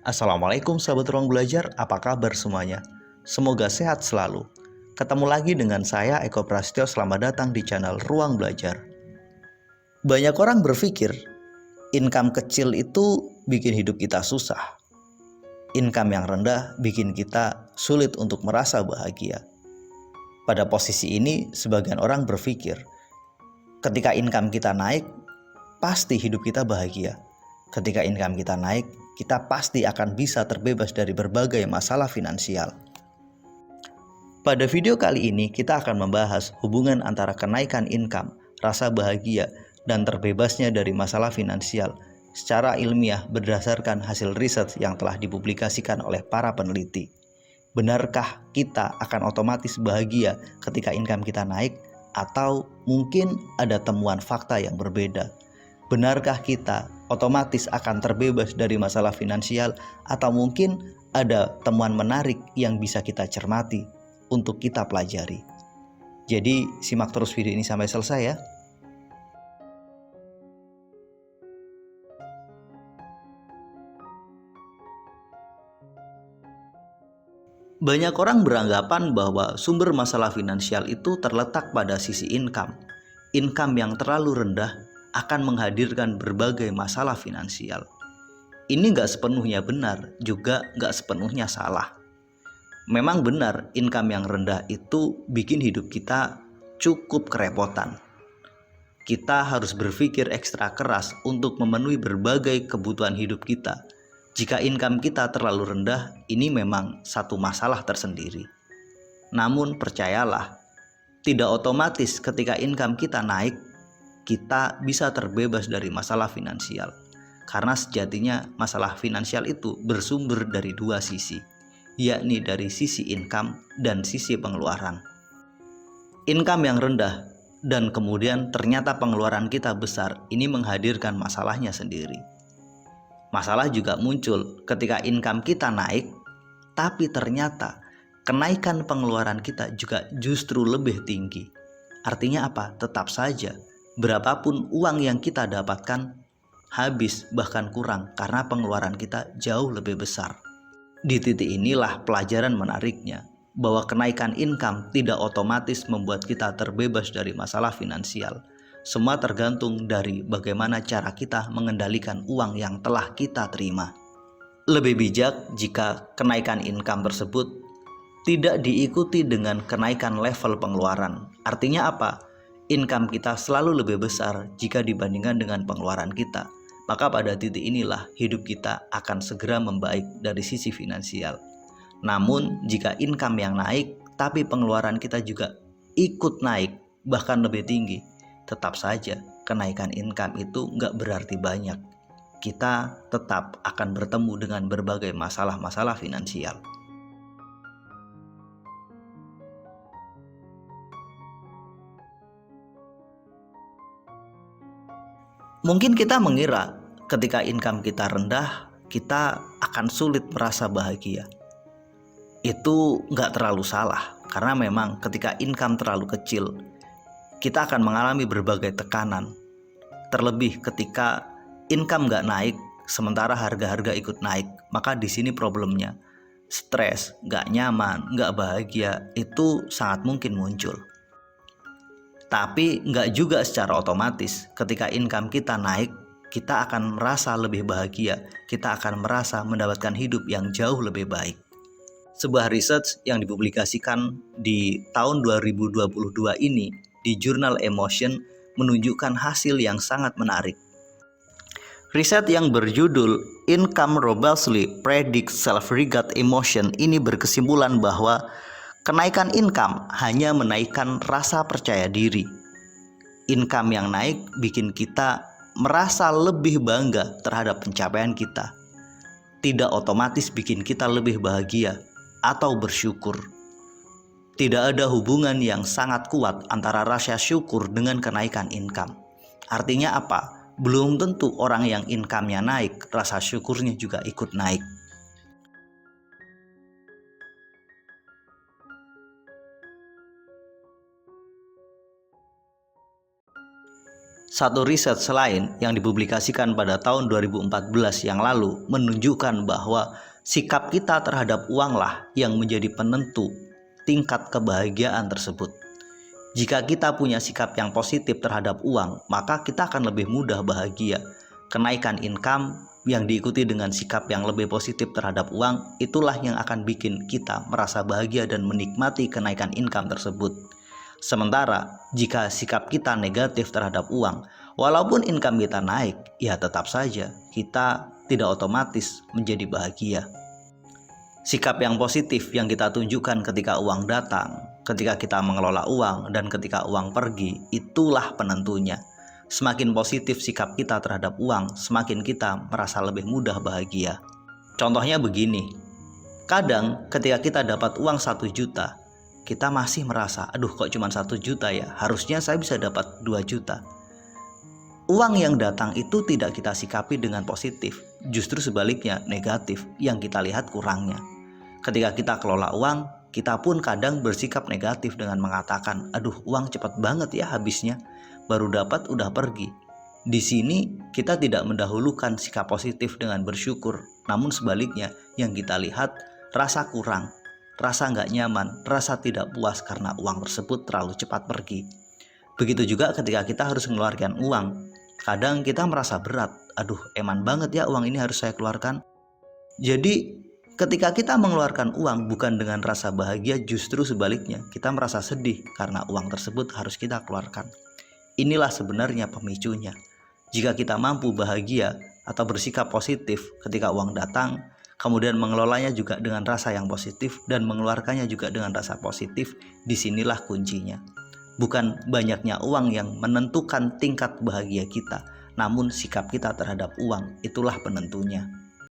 Assalamualaikum sahabat ruang belajar, apa kabar semuanya? Semoga sehat selalu. Ketemu lagi dengan saya Eko Prasetyo, selamat datang di channel Ruang Belajar. Banyak orang berpikir income kecil itu bikin hidup kita susah. Income yang rendah bikin kita sulit untuk merasa bahagia. Pada posisi ini, sebagian orang berpikir ketika income kita naik, pasti hidup kita bahagia. Ketika income kita naik, kita pasti akan bisa terbebas dari berbagai masalah finansial. Pada video kali ini kita akan membahas hubungan antara kenaikan income, rasa bahagia, dan terbebasnya dari masalah finansial secara ilmiah berdasarkan hasil riset yang telah dipublikasikan oleh para peneliti. Benarkah kita akan otomatis bahagia ketika income kita naik, atau mungkin ada temuan fakta yang berbeda? Benarkah kita otomatis akan terbebas dari masalah finansial, atau mungkin ada temuan menarik yang bisa kita cermati untuk kita pelajari? Jadi simak terus video ini sampai selesai ya. Banyak orang beranggapan bahwa sumber masalah finansial itu terletak pada sisi income. Income yang terlalu rendah akan menghadirkan berbagai masalah finansial. Ini nggak sepenuhnya benar, juga nggak sepenuhnya salah. Memang benar income yang rendah itu bikin hidup kita cukup kerepotan. Kita harus berpikir ekstra keras untuk memenuhi berbagai kebutuhan hidup kita. Jika income kita terlalu rendah, ini memang satu masalah tersendiri. Namun percayalah, tidak otomatis ketika income kita naik, kita bisa terbebas dari masalah finansial. Karena sejatinya masalah finansial itu bersumber dari dua sisi, yakni dari sisi income dan sisi pengeluaran. Income yang rendah dan kemudian ternyata pengeluaran kita besar, ini menghadirkan masalahnya sendiri. Masalah juga muncul ketika income kita naik, tapi ternyata kenaikan pengeluaran kita juga justru lebih tinggi. Artinya apa? Tetap saja, berapapun uang yang kita dapatkan, habis bahkan kurang karena pengeluaran kita jauh lebih besar. Di titik inilah pelajaran menariknya, bahwa kenaikan income tidak otomatis membuat kita terbebas dari masalah finansial. Semua tergantung dari bagaimana cara kita mengendalikan uang yang telah kita terima. Lebih bijak jika kenaikan income tersebut tidak diikuti dengan kenaikan level pengeluaran. Artinya apa? Income kita selalu lebih besar jika dibandingkan dengan pengeluaran kita. Maka pada titik inilah hidup kita akan segera membaik dari sisi finansial. Namun jika income yang naik tapi pengeluaran kita juga ikut naik bahkan lebih tinggi, tetap saja kenaikan income itu nggak berarti banyak. Kita tetap akan bertemu dengan berbagai masalah-masalah finansial. Mungkin kita mengira ketika income kita rendah, kita akan sulit merasa bahagia. Itu nggak terlalu salah, karena memang ketika income terlalu kecil, kita akan mengalami berbagai tekanan. Terlebih ketika income nggak naik, sementara harga-harga ikut naik, maka di sini problemnya. Stres, nggak nyaman, nggak bahagia, itu sangat mungkin muncul. Tapi nggak juga secara otomatis. Ketika income kita naik, kita akan merasa lebih bahagia. Kita akan merasa mendapatkan hidup yang jauh lebih baik. Sebuah riset yang dipublikasikan di tahun 2022 ini di jurnal Emotion menunjukkan hasil yang sangat menarik. Riset yang berjudul Income Robustly Predicts Self-Regard Emotion ini berkesimpulan bahwa kenaikan income hanya menaikkan rasa percaya diri. Income yang naik bikin kita merasa lebih bangga terhadap pencapaian kita. Tidak otomatis bikin kita lebih bahagia atau bersyukur. Tidak ada hubungan yang sangat kuat antara rasa syukur dengan kenaikan income. Artinya apa? Belum tentu orang yang income-nya naik, rasa syukurnya juga ikut naik. Satu riset lain yang dipublikasikan pada tahun 2014 yang lalu menunjukkan bahwa sikap kita terhadap uanglah yang menjadi penentu tingkat kebahagiaan tersebut. Jika kita punya sikap yang positif terhadap uang, maka kita akan lebih mudah bahagia. Kenaikan income yang diikuti dengan sikap yang lebih positif terhadap uang, itulah yang akan bikin kita merasa bahagia dan menikmati kenaikan income tersebut. Sementara jika sikap kita negatif terhadap uang, walaupun income kita naik, ya tetap saja kita tidak otomatis menjadi bahagia. Sikap yang positif yang kita tunjukkan ketika uang datang, ketika kita mengelola uang, dan ketika uang pergi, itulah penentunya. Semakin positif sikap kita terhadap uang, semakin kita merasa lebih mudah bahagia. Contohnya begini, kadang ketika kita dapat uang 1 juta, kita masih merasa, aduh kok cuma 1 juta ya, harusnya saya bisa dapat 2 juta. Uang yang datang itu tidak kita sikapi dengan positif, justru sebaliknya negatif yang kita lihat kurangnya. Ketika kita kelola uang, kita pun kadang bersikap negatif dengan mengatakan, aduh uang cepat banget ya habisnya, baru dapat udah pergi. Di sini kita tidak mendahulukan sikap positif dengan bersyukur, namun sebaliknya yang kita lihat rasa kurang, rasa nggak nyaman, rasa tidak puas karena uang tersebut terlalu cepat pergi. Begitu juga ketika kita harus mengeluarkan uang, kadang kita merasa berat, aduh eman banget ya uang ini harus saya keluarkan. Jadi ketika kita mengeluarkan uang bukan dengan rasa bahagia, justru sebaliknya kita merasa sedih karena uang tersebut harus kita keluarkan. Inilah sebenarnya pemicunya. Jika kita mampu bahagia atau bersikap positif ketika uang datang, kemudian mengelolanya juga dengan rasa yang positif dan mengeluarkannya juga dengan rasa positif, disinilah kuncinya. Bukan banyaknya uang yang menentukan tingkat bahagia kita, namun sikap kita terhadap uang itulah penentunya.